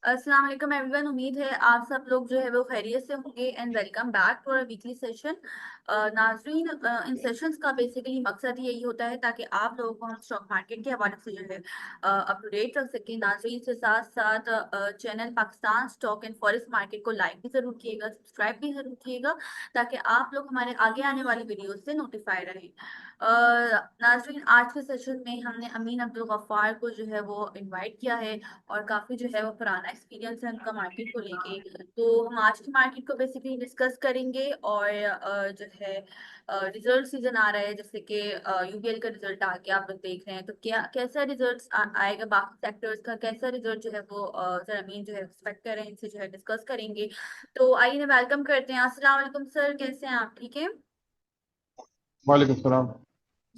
अस्सलाम वालेकुम एवरीवन। उम्मीद है आप सब लोग जो है वो खैरियत से होंगे and welcome back to our weekly session. नाजरीन, इन सेशंस का बेसिकली मकसद यही होता है ताकि आप लोगों को हम स्टॉक मार्केट के हवाले से जो है अप टू डेट रख सकें। नाजरीन से साथ साथ channel Pakistan stock and forex market को लाइक भी जरूर किएगा, सब्सक्राइब भी जरूर किएगा ताकि आप लोग हमारे आगे आने वाली वीडियो से नोटिफाई रहें। नाजरीन, आज के सेशन में हमने अमीन अब्दुल गफ्फार को जो है वो इनवाइट किया है और काफी जो है वो पुराना एक्सपीरियंस है उनका मार्केट को लेके। तो हम आज की मार्केट को बेसिकली डिस्कस करेंगे और जो है रिजल्ट सीजन आ रहा है, जैसे कि यूबीएल का रिजल्ट आ गया, आप लोग देख रहे हैं, तो क्या कैसा रिजल्ट आएगा, बाकी सेक्टर्स का कैसा रिजल्ट जो है वो जरामीन जो है एक्सपेक्ट कर रहे हैं, इनसे जो है डिस्कस करेंगे। तो आइए वेलकम करते हैं। अस्सलाम वालेकुम सर, कैसे हैं आप? ठीक है वालेकुम सलाम।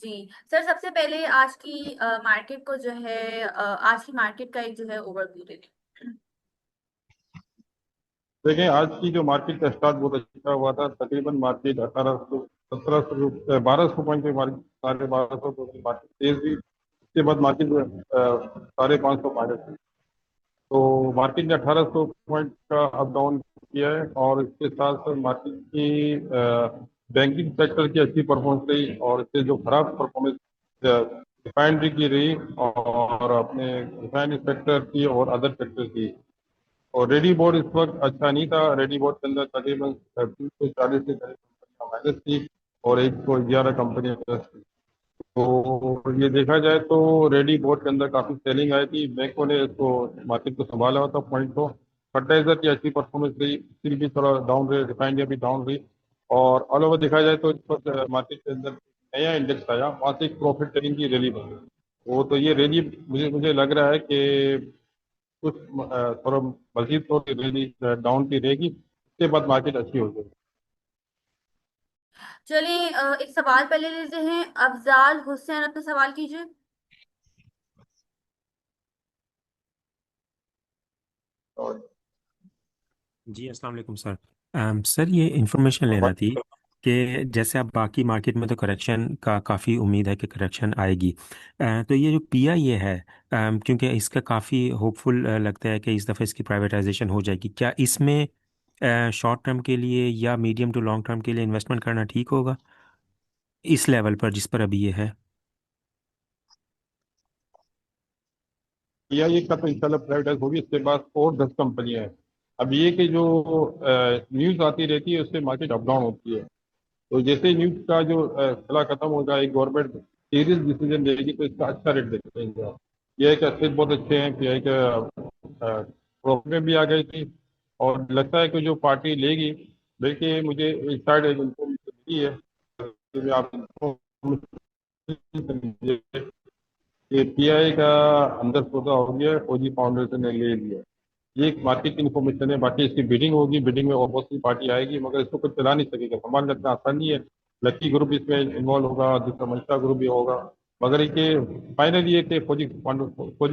जी। सर, सबसे पहले आज की मार्केट को जो है आज की मार्केट का एक जो है ओवरव्यू दे दें। देखें, आज की जो मार्केट का स्टार्ट बहुत अच्छा हुआ था। तकरीबन मार्केट 1800 1700 1200 पॉइंट पे मार्केट, 1250 की मार्केट तेज हुई। उसके बाद मार्केट 550 माइनस हुई। तो मार्केट ने 1800 पॉइंट का अप डाउन किया है और इसके साथ साथ मार्केट की बैंकिंग सेक्टर की अच्छी परफॉर्मेंस रही और इससे जो खराब परफॉर्मेंस रिफाइनरी की रही और अपने रिफाइनरी सेक्टर की और अदर सेक्टर की। और रेडी बोर्ड इस वक्त अच्छा नहीं था। रेडी बोर्ड के अंदर तकरीबन 340 से करीब कंपनियां माइनस थी और 111 कंपनियां प्लस थी। तो ये देखा जाए तो रेडी बोर्ड के अंदर काफी सेलिंग आई थी। बैंकों ने इसको मार्केट को संभाला हुआ था पॉइंट को। फर्टिलाइजर की अच्छी परफॉर्मेंस रही, स्टील भी थोड़ा डाउन रही, रिफाइनरी भी डाउन रही। और ऑल ओवर देखा जाए तो इस वक्त मार्केट के अंदर नया इंडेक्स आया, वहाँ से एक प्रॉफिट टेकिंग की रैली बनी। वो तो ये रैली मुझे मुझे लग रहा है कि कुछ थोड़ा मजीद तो रैली डाउन की रहेगी, उसके बाद मार्केट अच्छी हो जाएगी। चलिए, एक सवाल पहले लेते हैं। अफजाल हुसैन, अपना सवाल कीजिए। और जी अस्सलाम वालेकुम सर। सर ये इन्फॉर्मेशन लेना थी कि जैसे अब बाकी मार्केट में तो करेक्शन का काफ़ी उम्मीद है कि करेक्शन आएगी। तो ये जो पीआईए है, क्योंकि इसका काफ़ी होपफुल लगता है कि इस दफ़े इसकी प्राइवेटाइजेशन हो जाएगी, क्या इसमें शॉर्ट टर्म के लिए या मीडियम टू लॉन्ग टर्म के लिए इन्वेस्टमेंट करना ठीक होगा इस लेवल पर जिस पर अभी ये है? या ये का तो इंशाल्लाह प्राइवेटाइज होगी, इसके बाद और 10 कंपनियां हैं। अब ये कि जो न्यूज़ आती रहती है उससे मार्केट अप डाउन होती है। तो जैसे ही न्यूज़ का जो सिलसिला खत्म होगा, एक गवर्नमेंट सीरियस डिसीजन लेगी तो इसका अच्छा रेट देखेंगे आप। ये है कि अच्छे बहुत अच्छे हैं कि एक प्रॉफिट में भी आ गई थी और लगता है कि जो पार्टी लेगी। बल्कि मुझे इस साइड एक इन्फॉर्मेशन मिली है कि आप information कि पीआई का अंदर सौदा हो गया, फौजी फाउंडेशन ने ले लिया। ये एक मार्केट की इन्फॉर्मेशन है। बाकी इसकी बिडिंग होगी, बिडिंग में और बहुत सी पार्टी आएगी मगर इसको कुछ चला नहीं सकेगा, संभाल लगना आसान नहीं है। लकी ग्रुप इसमें इन्वॉल्व होगा, दूसरा मंशा ग्रुप भी होगा। मगर ये फाइनली ये कि फौजी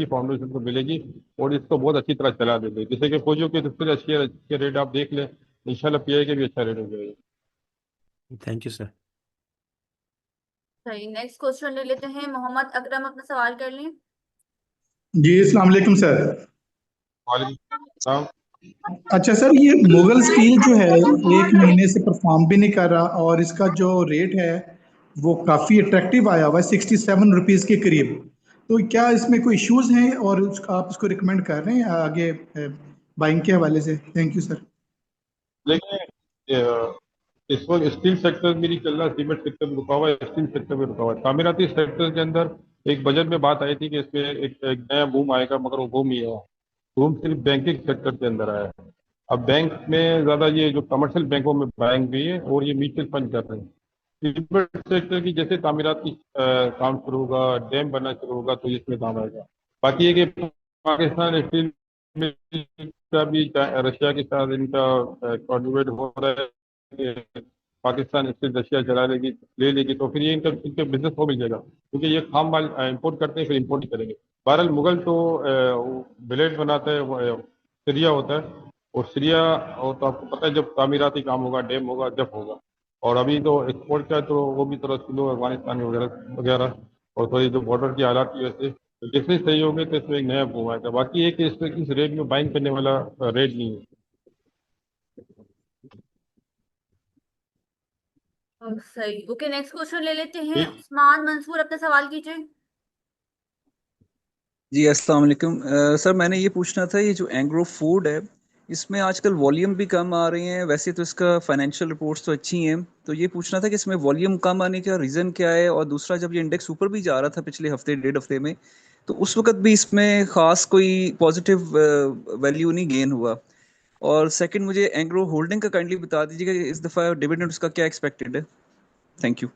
फाउंडेशन को मिलेगी और इसको बहुत अच्छी तरह चला देंगे। जैसे कि फौजियों के सबसे अच्छे अच्छे रेट आप देख लें, इंशाल्लाह पीआई के भी अच्छा रेट हो जाएगा। Thank you sir. सही, नेक्स्ट क्वेश्चन ले लेते हैं। मोहम्मद अकरम, अपना सवाल कर लें। जी अस्सलाम वालेकुम सर। वालेकुम सलाम। अच्छा सर, ये मुगल स्टील जो है एक महीने से परफॉर्म भी नहीं कर रहा और इसका जो रेट है वो काफ़ी अट्रैक्टिव आया हुआ है, 67 रुपीज़ के करीब। तो क्या इसमें कोई इश्यूज हैं और आप इसको रिकमेंड कर रहे हैं आगे बाइंग के हवाले से? Thank you sir. लेकिन इस वक्त स्टील सेक्टर भी नहीं चल रहा, सीमेंट सेक्टर में रुका हुआ है, स्टील सेक्टर में रुका हुआ है। तामीराती सेक्टर के अंदर एक बजट में बात आई थी कि इसमें एक नया बूम आएगा, मगर वो बूम ही है। बूम सिर्फ बैंकिंग सेक्टर के अंदर आया है। अब बैंक में ज्यादा ये जो कमर्शियल बैंकों में बाइंग हुई है और ये म्यूचुअल फंड कर रहे हैं। सीमेंट सेक्टर की जैसे तामीरात की काम शुरू होगा, डैम बनना शुरू होगा तो इसमें काम आएगा। बाकी ये कि पाकिस्तान स्टील का भी रशिया के साथ इनका कॉन्ट्रीब्यूट हो रहा है कि पाकिस्तान स्टील रशिया चला लेगी, ले लेगी, तो फिर ये इनका इनके बिजनेस को मिल जाएगा क्योंकि ये खाम माल इंपोर्ट करते हैं, फिर इंपोर्ट ही करेंगे। बहरहाल मुगल तो ब्लेड बनाता है, सीरिया होता है। और सीरिया, और तो आपको पता है जब तामीराती काम होगा, डैम होगा, जब होगा। और अभी तो एक्सपोर्ट का तो वो भी थोड़ा स्लो है, अफगानिस्तान में वगैरह वगैरह। और थोड़ी जो बॉर्डर की हालात की वजह से तो जैसे सही होंगे तो इसमें एक नया मूव आएगा, बाकी एक इस रेट में बाइंग करने वाला रेट नहीं है। सही, ओके, नेक्स्ट क्वेश्चन ले लेते हैं। ठीक। उस्मान मंसूर, अपना सवाल कीजिए। जी अस्सलाम वालेकुम सर, मैंने ये पूछना था, ये जो एंग्रो फूड है इसमें आजकल वॉल्यूम भी कम आ रही है, वैसे तो इसका फाइनेंशियल रिपोर्ट्स तो अच्छी हैं, तो ये पूछना था कि इसमें वॉल्यूम कम आने का रीज़न क्या है, और दूसरा जब ये इंडेक्स ऊपर भी जा रहा था पिछले हफ्ते डेढ़ हफ्ते में, तो उस वक्त भी इसमें खास कोई पॉजिटिव वैल्यू नहीं गेन हुआ। और सेकंड, मुझे एंग्रो होल्डिंग का काइंडली बता दीजिएगा कि इस दफ़ा डिविडेंड उसका क्या एक्सपेक्टेड है। Thank you.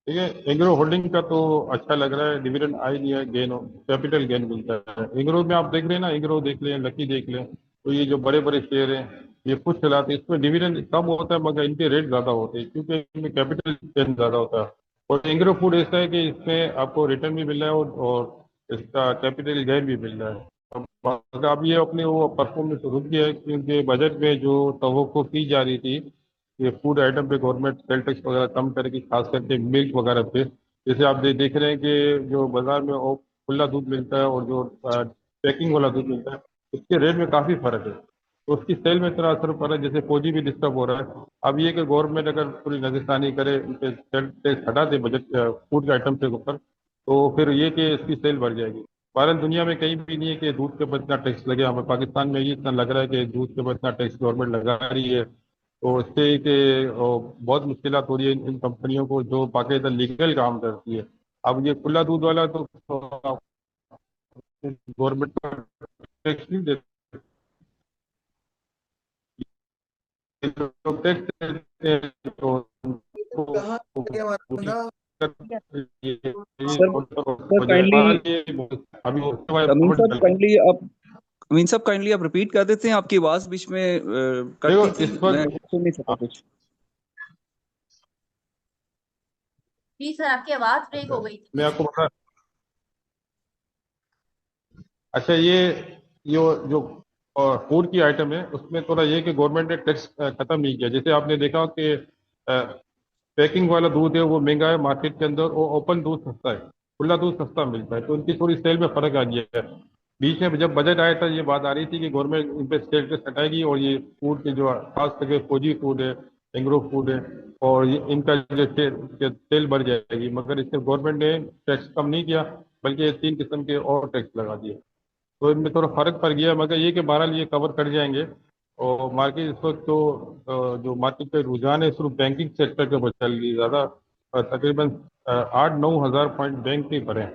ठीक है, एग्रो होल्डिंग का तो अच्छा लग रहा है, डिविडेंड आई नहीं है, गेन कैपिटल गेन मिलता है एग्रो में। आप देख रहे हैं ना, एग्रो देख लें, लकी देख लें, तो ये जो बड़े बड़े शेयर हैं ये खुद चलाते हैं, इसमें डिविडेंड कम होता है मगर इनके रेट ज्यादा होते हैं क्योंकि इनमें कैपिटल गेन ज्यादा होता है। और एग्रो फूड ऐसा है कि इसमें आपको रिटर्न भी मिल रहा है और इसका कैपिटल गेन भी मिल रहा है। अब ये अपने वो परफॉर्मेंस रुक गया है क्योंकि बजट में जो तवक्को की जा रही थी ये फूड आइटम पे गवर्नमेंट सेल टैक्स वगैरह कम करेगी, खास करके मिल्क वगैरह पे। जैसे आप देख रहे हैं कि जो बाजार में वो खुला दूध मिलता है और जो पैकिंग वाला दूध मिलता है उसके रेट में काफ़ी फर्क है, तो उसकी सेल में इतना असर पड़ रहा है, जैसे फौजी भी डिस्टर्ब हो रहा है। अब ये कि गवर्नमेंट अगर पूरी नजरसानी करे, उनके सेल टैक्स हटा दे बजट फूड के आइटम के ऊपर, तो फिर ये कि इसकी सेल बढ़ जाएगी। भारत दुनिया में कहीं भी नहीं है कि दूध के ऊपर इतना टैक्स लगे, हमें पाकिस्तान में ये इतना लग रहा है कि दूध के ऊपर इतना टैक्स गवर्नमेंट लगा रही है। तो इससे कि बहुत मुश्किलात हो रही है इन कंपनियों को जो बाकायदा लीगल काम करती है। अब ये खुला दूध वाला तो गवर्नमेंट को टैक्स नहीं देती, लोग टैक्स देते हैं तो कहाँ उनको गया हमारा पूरी बंदा? सर सर काइंडली, अभी अमीन साहब गवर्नमेंट। काइंडली आप अमीन साहब काइंडली आप रिपीट कर देते हैं, आपकी आवाज बीच में देखो कटती थी, इस मैं वक्त सुन नहीं सका कुछ। जी सर, आपकी आवाज ब्रेक हो गई मैं थी। आपको बता, अच्छा ये जो फूड की आइटम है उसमें थोड़ा ये कि गवर्नमेंट ने टैक्स खत्म नहीं किया। जैसे आपने देखा कि पैकिंग वाला दूध है वो महंगा है मार्केट के अंदर, और ओपन दूध सस्ता है, खुला दूध सस्ता मिलता है, तो उनकी थोड़ी सेल में फर्क आ गया है। बीच में जब बजट आया था ये बात आ रही थी कि गवर्नमेंट इन पे सेल टैक्स हटाएगी और ये फूड के जो खास करके फौजी फूड है, एंग्रो फूड है, और ये इनका जो सेल बढ़ जाएगी, मगर इसमें गवर्नमेंट ने टैक्स कम नहीं किया बल्कि ये 3 किस्म के और टैक्स लगा दिए, तो इनमें थोड़ा फर्क पड़ गया। मगर ये कि बहरहाल ये कवर कर जाएंगे। और मार्केट इस वक्त तो जो मार्केट का रुझान है सिर्फ बैंकिंग सेक्टर के ऊपर चल रही है ज़्यादा। तकरीबन 8-9 हज़ार पॉइंट बैंक के भरे हैं।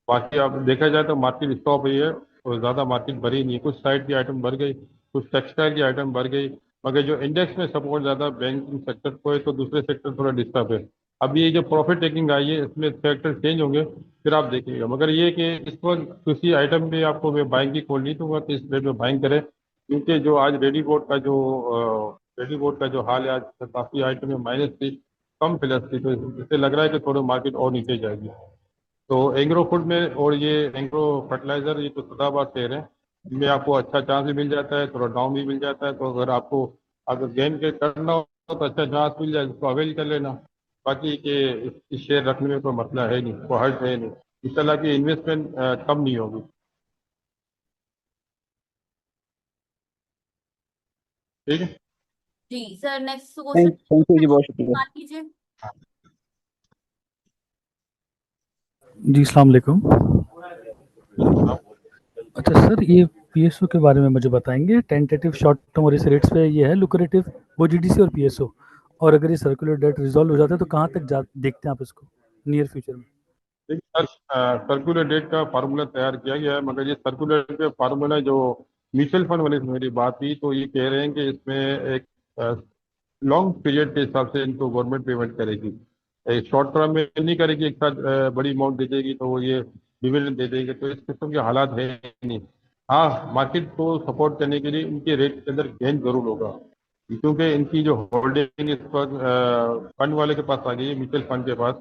बाकी आप देखा जाए तो मार्केट स्टॉप हुई है और ज़्यादा मार्केट भरी नहीं है, कुछ साइड की आइटम बढ़ गई, कुछ टेक्सटाइल की आइटम बढ़ गई, मगर जो इंडेक्स में सपोर्ट ज़्यादा बैंकिंग सेक्टर को है तो दूसरे सेक्टर थोड़ा डिस्टर्ब है। अब ये जो प्रॉफिट टेकिंग आई है इसमें सेक्टर चेंज होंगे फिर आप देखिएगा, मगर ये कि इस वक्त किसी आइटम में आपको मैं बाइंग की कॉल नहीं दूंगा कि इस रेट में बाइंग करें, क्योंकि जो आज रेडी बोर्ड का जो हाल है, आज काफ़ी आइटम में माइनस थी, कम प्लस थी, तो इससे लग रहा है कि थोड़ा मार्केट और नीचे जाएगी। तो एग्रो फूड में और ये एग्रो फर्टिलाइजर ये तो सदाबहार शेयर है, इनमें आपको अच्छा चांस भी मिल जाता है, थोड़ा डाउन भी मिल जाता है, तो अगर आपको अगर गेम के करना हो तो अच्छा चांस मिल जाए उसको अवेल कर लेना। बाकी के इस शेयर रखने में कोई मसला है नहीं, कोई हर्ज है नहीं, इस तरह की इन्वेस्टमेंट कम नहीं होगी। ठीक है। जी sir, next thank question you जी, बहुत शुक्रिया। सवाल कीजिए। जी अस्सलाम वालेकुम। अच्छा सर, ये पीएसओ के बारे में मुझे बताएंगे, टेंटेटिव शॉर्ट टर्म और इस रेट्स पे ये है लुक्रेटिव, वो जीडीसी और पीएसओ, और अगर ये सर्कुलर डेट रिजॉल्व हो जाता है तो कहाँ तक जा देखते हैं आप इसको नियर फ्यूचर में? देखिए सर, सर्कुलर डेट का फार्मूला तैयार किया गया है, मगर ये सर्कुलर डेट का फार्मूला जो म्यूचुअल फंड वाले से मेरी बात हुई तो ये कह रहे हैं कि इसमें एक लॉन्ग पीरियड के हिसाब से इनको गवर्नमेंट पेमेंट करेगी, एक शॉर्ट टर्म में नहीं करेगी, एक साथ बड़ी अमाउंट दे देगी तो वो ये डिविडेंड दे देगी, तो इस किस्म के हालात है नहीं। हाँ, मार्केट को सपोर्ट करने के लिए इनके रेट के अंदर गेन जरूर होगा, क्योंकि इनकी जो होल्डिंग इस पर फंड वाले के पास आ गई है, म्यूचुअल फंड के पास,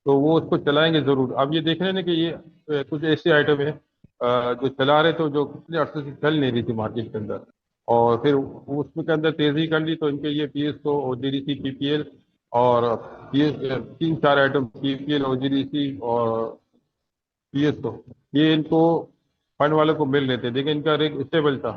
तो वो उसको चलाएंगे जरूर। अब ये देख रहे हैं ना कि ये कुछ ऐसे आइटम है जो चला रहे, तो जो पिछले अरसे से चल नहीं रही थी मार्केट के अंदर, और फिर उसमें के अंदर तेजी कर ली, तो इनके ये पीएसओ और जीडीसी पीपीएल और ये 3-4 आइटम पीपीएल और जीडीसी और पीएसओ, ये इनको फंड वाले को मिल रहे थे, लेकिन इनका रेट स्टेबल था।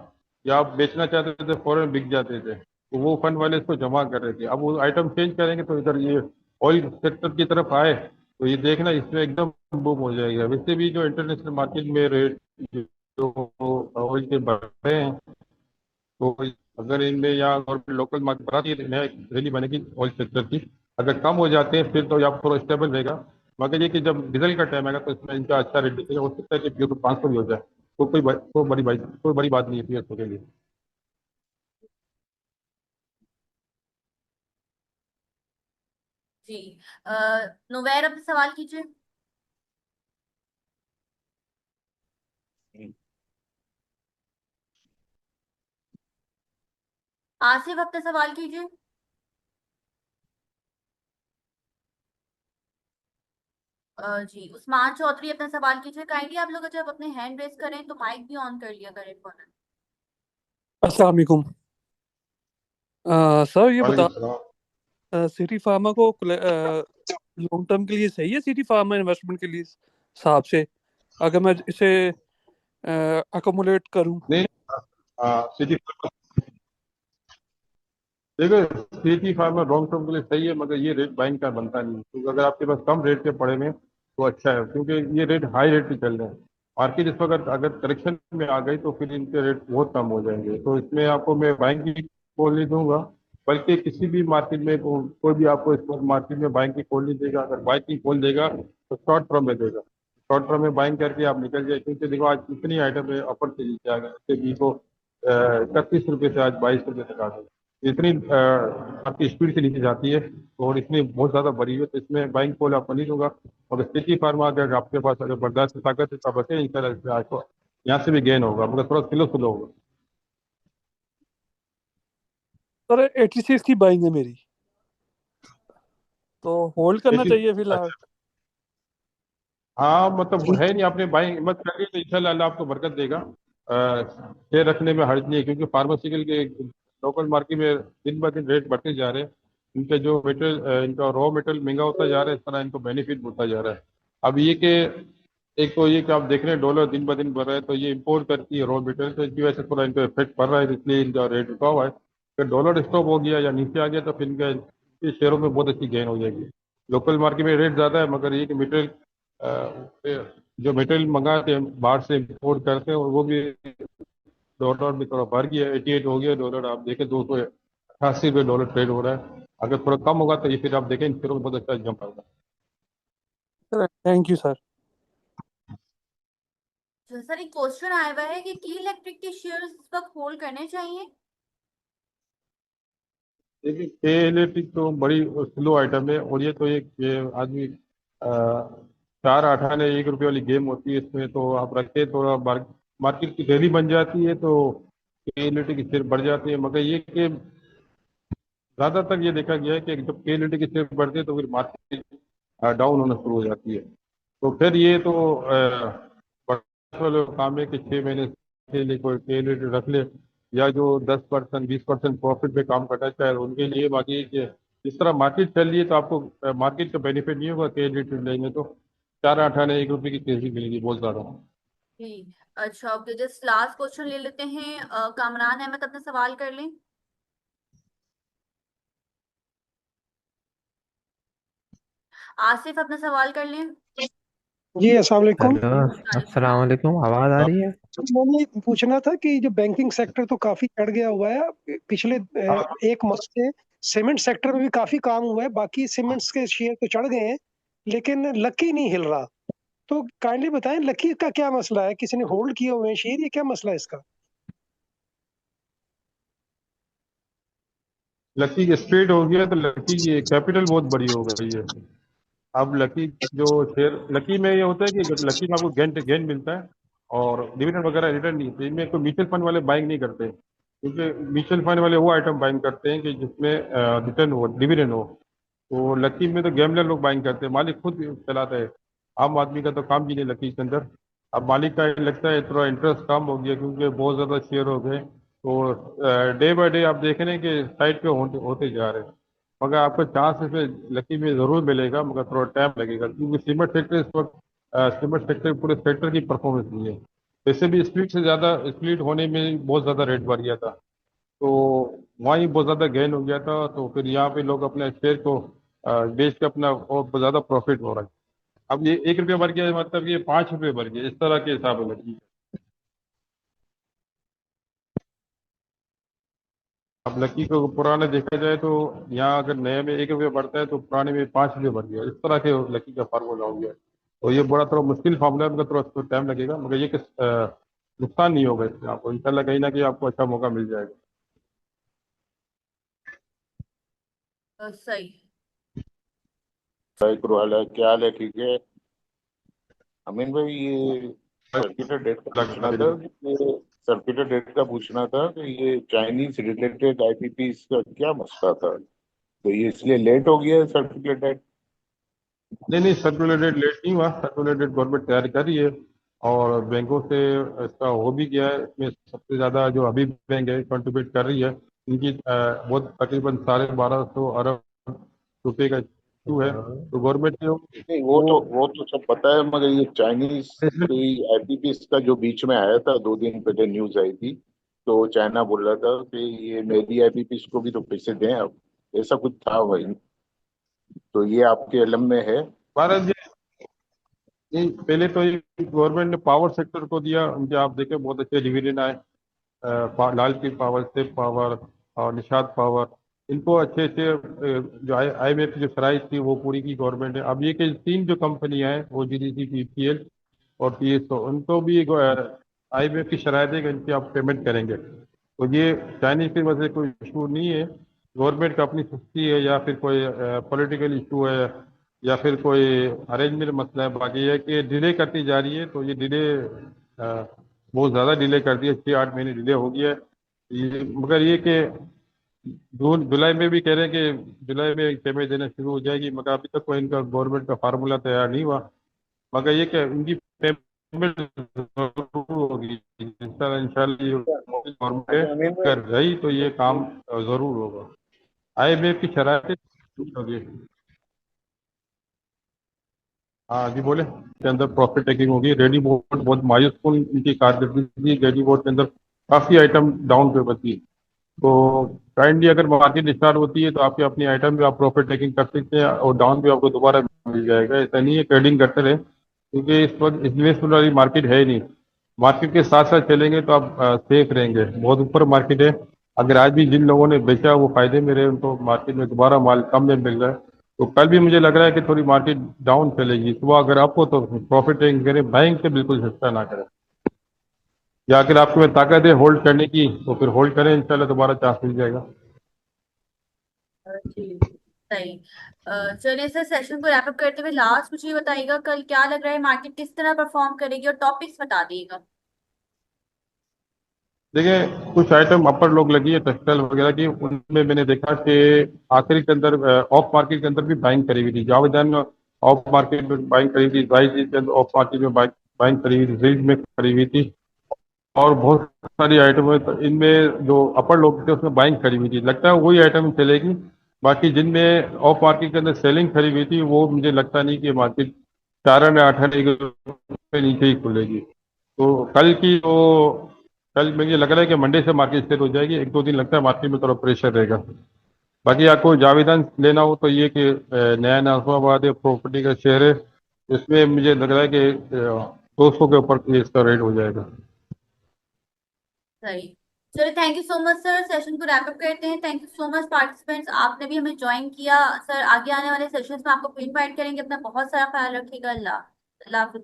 या आप बेचना चाहते थे फौरन बिक जाते थे, तो वो फंड वाले इसको जमा कर रहे थे। अब वो आइटम चेंज करेंगे तो इधर ये ऑयल सेक्टर की तरफ आए तो ये देखना इसमें एकदम बूम हो जाएगा। वैसे भी जो इंटरनेशनल मार्केट में रेट जो ऑयल के बढ़ रहे हैं, तो अगर इनमें या गवर्नमेंट लोकल मार्केट बढ़ाती है नया रैली बनेगी ऑयल सेक्टर की। अगर कम हो जाते हैं फिर तो या थोड़ा स्टेबल रहेगा, मगर ये कि जब डीजल का टाइम आएगा तो इसमें इनका अच्छा रेट दिखेगा। हो सकता है कि पीओ 500 भी हो जाए, तो कोई बड़ी बात नहीं है पीएसओ के लिए। जी। नुवैर अपना सवाल कीजिए। आसिफ अपना सवाल कीजिए। जी, उस्मान चौधरी अपना सवाल कीजिए। काइंडली आप लोग जब अपने हैंड रेस करें तो माइक भी ऑन कर लिया करें फौरन। अस्सलाम वालेकुम। सर ये बता, वालेकुम सलाम। सिटी फार्मा को लॉन्ग टर्म के लिए सही है, सिटी फार्मा इन्वेस्टमेंट के लिए हिसाब से, अगर मैं इसे अकोमोडेट करूं? नहीं, सिटी देखो, सिटी फार्मा लॉन्ग टर्म के लिए सही है, मगर ये रेट बाइंग का बनता नहीं है। क्योंकि अगर आपके पास कम रेट के पड़े में तो अच्छा है, क्योंकि ये रेट हाई रेट पे चल रहे हैं। मार्केट इस वक्त अगर करेक्शन में आ गई तो फिर इनके रेट बहुत कम हो जाएंगे। तो इसमें आपको मैं बाइंग की कॉल नहीं दूंगा, बल्कि किसी भी मार्केट में कोई भी आपको इस वक्त मार्केट में बाइंग की कॉल नहीं देगा। अगर बाइंग की कॉल देगा तो शॉर्ट टर्म में देगा। शॉर्ट टर्म में बाइंग करके आप निकल जाए, क्योंकि देखो आज कितनी आइटम है अपर से नीचे आ गए। जैसे बी को 31 रुपये से आज 22 रुपये तक आ गए। इतनी आपकी स्पीड से नीचे जाती है और इसमें बहुत ज्यादा बड़ी है, तो इसमें बाइंग कॉल आपको नहीं दूंगा। और सिटी फार्मा अगर आपके पास अगर बर्दाश्त की ताकत है तो आप बचे इंशाल्लाह इसमें आपको यहाँ से भी गेन होगा, मगर थोड़ा स्लो स्लो होगा। सर 86 की बाइंग है मेरी, तो होल्ड करना चाहिए फिलहाल? हाँ, मतलब है नहीं, आपने बाइंग मत करिए तो इंशाल्लाह अल्लाह आपको बरकत देगा। शेयर रखने में हर्ज नहीं है, क्योंकि फार्मास्यूटिकल के लोकल मार्केट में दिन ब दिन रेट बढ़ते जा रहे हैं। इनका जो मेटेरियल, इनका रॉ मेटेरियल महंगा होता जा रहा है, इस तरह इनको बेनिफिट होता जा रहा है। अब ये कि एक तो ये कि आप देख रहे हैं डॉलर दिन ब दिन बढ़ रहा है, तो ये इम्पोर्ट करती है रॉ मेटेरियल, तो इसकी वजह से थोड़ा इनको इफेक्ट पड़ रहा है, इसलिए इनका रेट रुका हुआ है। अगर डॉलर स्टॉप हो गया या नीचे आ गया तो फिर इनका इनके शेयरों में बहुत अच्छी गेन हो जाएगी। लोकल मार्केट में रेट ज़्यादा है, मगर ये कि मेटेरियल जो मटेरियल मंगाते हैं बाहर से इम्पोर्ट करते हैं, और वो भी डॉलर भी थोड़ा बढ़ गया, 88 हो गया डॉलर। आप देखें 288 रुपये डॉलर ट्रेड हो रहा है। अगर थोड़ा कम होगा तो ये फिर आप देखें इन शेयरों में बहुत अच्छा जंप आएगा। Thank you sir. तो सर एक क्वेश्चन आया हुआ है कि की इलेक्ट्रिक के शेयर्स इस वक्त होल्ड करने चाहिए? देखिए, के इलेक्ट्रिक तो बड़ी स्लो आइटम है, और ये तो एक ये आदमी 4 8 आने 1 रुपये वाली गेम होती है। इसमें तो आप रखे थोड़ा मार्केट की रैली बन जाती है तो के इलेक्ट्रिक की शेयर बढ़ जाती है। मगर ये कि ज्यादातर ये देखा गया है कि जब के इलेक्ट्रिक की शेयर बढ़ती है तो फिर मार्केट डाउन होना शुरू हो जाती है। तो फिर ये तो वाले काम है कि 6 महीने के लिए कोई के इलेक्ट्रिक रख ले, या जो 10% 20% प्रॉफिट पे काम करना चाहे उनके लिए। बाकी जिस तरह मार्केट चल रही है तो आपको मार्केट का बेनिफिट नहीं होगा के इलेक्ट्रिक लेंगे तो 4 8 आने 1 रुपये की तेजी मिलेगी बहुत ज्यादा। जी। अच्छा, ओके, जस्ट लास्ट क्वेश्चन ले लेते हैं। कामरान अहमद अपना सवाल कर लें। आसिफ अपना सवाल कर लें। जी अस्सलाम वालेकुम। हेलो, अस्सलाम वालेकुम। आवाज़ आ रही है? मैंने पूछना था कि जो बैंकिंग सेक्टर तो काफी चढ़ गया हुआ है पिछले एक माह से। सीमेंट सेक्टर में भी काफी काम हुआ है, बाकी सीमेंट्स के शेयर तो चढ़ गए हैं, लेकिन लकी नहीं हिल रहा। तो काइंडली बताएं लकी का क्या मसला है, किसी ने होल्ड किए हुए हैं शेयर, ये क्या मसला है इसका? लकी स्ट्रेट हो गया तो लकी की कैपिटल बहुत बड़ी हो गई है। अब लकी जो शेयर लकी में ये होता है कि लकी में आपको गेन गेन मिलता है और डिविडेंड वगैरह रिटर्न नहीं। तो इनमें कोई म्यूचुअल फंड वाले बाइंग नहीं करते, क्योंकि म्यूचुअल फंड वाले वो आइटम बाइंग करते हैं कि जिसमें रिटर्न हो, डिविडेंड हो। तो लकी में तो गैमलर लोग बाइंग करते हैं, मालिक खुद चलाता है। आम आदमी का तो काम भी नहीं लकी के अंदर। अब मालिक का लगता है थोड़ा इंटरेस्ट कम हो गया क्योंकि बहुत ज़्यादा शेयर हो गए, तो डे बाय डे आप देख रहे हैं कि साइड पे होते जा रहे हैं। मगर आपको चांस इसमें लकी में ज़रूर मिलेगा, मगर थोड़ा टाइम लगेगा, क्योंकि सीमेंट सेक्टर इस वक्त सीमेंट सेक्टर पूरे सेक्टर की परफॉर्मेंस नहीं है। वैसे भी स्प्लिट से ज़्यादा स्प्लिट होने में बहुत ज़्यादा रेट बढ़ गया था, तो वहीं बहुत ज़्यादा गेन हो गया था, तो फिर यहाँ पे लोग अपने शेयर को बेच के अपना और बहुत ज़्यादा प्रॉफिट हो रहा है। अब ये 1 रुपया बढ़ गया मतलब ये 5 रुपये बढ़ गया, इस तरह के हिसाब है लगी। अब लकी को पुराने देखा जाए तो यहाँ अगर नए में 1 रुपया बढ़ता है तो पुराने में 5 रुपये बढ़ गया, इस तरह के लकी का फार्मूला हो गया। तो ये बड़ा थोड़ा मुश्किल फार्मूला है, मगर थोड़ा टाइम लगेगा, मगर ये नुकसान नहीं होगा इसमें, आपको इंशाल्लाह कहीं ना कहीं आपको अच्छा मौका मिल जाएगा। सही। वाला क्या हाल है? ठीक है अमीन भाई, ये सर्किटर डेट का पूछना था कि सर्किटर डेट का पूछना था कि ये चाइनीज रिलेटेड आईपीपी का क्या मसला था, तो ये इसलिए लेट हो गया सर्किटर डेट? नहीं नहीं, सर्कुलर डेट लेट नहीं हुआ, सर्कुलर डेट गवर्नमेंट तैयार कर रही है और बैंकों से इसका हो भी गया है। इसमें सबसे ज़्यादा जो अभी बैंक है कंट्रीब्यूट कर रही है, इनकी बहुत तकरीबन 1250 अरब रुपए का इशू है, तो गवर्नमेंट ने नहीं, वो तो सब पता है, मगर ये चाइनीज कोई आईपीपी का जो बीच में आया था 2 दिन पहले न्यूज आई थी, तो चाइना बोल रहा था कि ये मेरी आईपीपी को भी तो पैसे दें, अब ऐसा कुछ था भाई, तो ये आपके इल्म में है? भारत जी, पहले तो ये गवर्नमेंट ने पावर सेक्टर को दिया, उनके आप देखें बहुत अच्छे डिविडेंड आए, लाल की पावर, सेफ पावर और निषाद पावर, इनको अच्छे अच्छे जो IMF की जो शराइ थी वो पूरी की गवर्नमेंट ने। अब ये कि 3 जो कंपनियां हैं OGDC, PPL और PSO, उनको भी IMF की शराइ देगा, इनकी आप पेमेंट करेंगे, तो ये चाइनीज की वजह से कोई इशू नहीं है। गवर्नमेंट का अपनी सुस्ती है या फिर कोई पॉलिटिकल इशू है या फिर कोई अरेंजमेंट मसला है, बाकी ये है कि डिले करती जा रही है, तो ये डिले बहुत ज़्यादा डिले कर दिया, 6-8 महीने डिले हो गया है ये। मगर ये कि जून जुलाई में भी कह रहे हैं कि जुलाई में पेमेंट देना शुरू हो जाएगी, मगर अभी तक कोई इनका गवर्नमेंट का फार्मूला तैयार नहीं हुआ, मगर ये कि इनकी पेमेंट जरूर होगी इंशाल्लाह। इंशाल्लाह ये गवर्नमेंट अमीन भाई, कर रही तो ये काम जरूर होगा। IMF की शरारत होगी। हाँ जी बोले, के अंदर प्रॉफिट टेकिंग होगी। रेडी बोर्ड बहुत मायूस कौन इनकी कारकर्दगी थी, रेडी बोर्ड के अंदर काफी आइटम डाउन पे बची, तो काइंडली अगर मार्केट स्टार्ट होती है तो आपके अपनी आइटम भी आप प्रॉफिट टेकिंग कर सकते हैं और डाउन भी आपको दोबारा मिल जाएगा। ऐसा नहीं है ट्रेडिंग करते रहे, क्योंकि इस वक्त इन्वेस्टमेंट वाली मार्केट है ही नहीं। मार्केट के साथ साथ चलेंगे तो आप सेफ रहेंगे, बहुत ऊपर मार्केट है। अगर आज भी जिन लोगों ने बेचा वो फायदे में रहे, उनको मार्केट में दोबारा माल कम में मिल रहा है, तो कल भी मुझे लग रहा है कि थोड़ी मार्केट डाउन चलेगी, सुबह अगर आप हो तो प्रॉफिट टेकिंग करें, बाइंग से बिल्कुल सस्ता ना करें, या अगर आपके में ताकत है होल्ड करने की तो फिर होल्ड करें, इंशाल्लाह दोबारा चांस मिल जाएगा। जी सही। चलिए सर, सेशन को रैप अप करते हुए लास्ट मुझे ये बताइएगा, कल क्या लग रहा है मार्केट किस तरह परफॉर्म करेगी, और टॉपिक्स बता दिएगा। देखिए कुछ आइटम अपर लोग लगी है टेक्सटाइल वगैरह की, उनमें मैंने देखा कि आखिरी के अंदर ऑफ मार्केट के अंदर भी बाइंग करी हुई थी। जावेदान ऑफ मार्केट में बाइंग करी थी, जायज के अंदर ऑफ मार्केट में बाइंग करी हुई थी, रीड में करी हुई थी, और बहुत सारी आइटम है, तो इनमें जो अपर लोग थे उसमें बाइंग करी हुई थी, लगता है वही आइटम चलेगी। बाकी जिनमें ऑफ मार्केट के अंदर सेलिंग करी हुई थी वो मुझे लगता नहीं कि मार्केट 4 या 8 नीचे ही खुलेगी। तो कल मुझे लग रहा है कि मंडे से मार्केट स्थिर हो जाएगी, 1-2 दिन लगता है मार्केट में थोड़ा प्रेशर रहेगा। बाकी आपको जावेदान लेना हो तो ये कि नया नाजमाबाद प्रॉपर्टी का शेयर है, इसमें मुझे लग रहा है कि 200 के ऊपर इसका रेट हो जाएगा। सही। चलिए, thank you so much sir, session को रैप अप करते हैं। Thank you so much participants, आपने भी हमें ज्वाइन किया। सर आगे आने वाले सेशंस में आपको इनवाइट करेंगे। अपना बहुत सारा ख्याल रखिएगा। अल्लाह हाफिज़।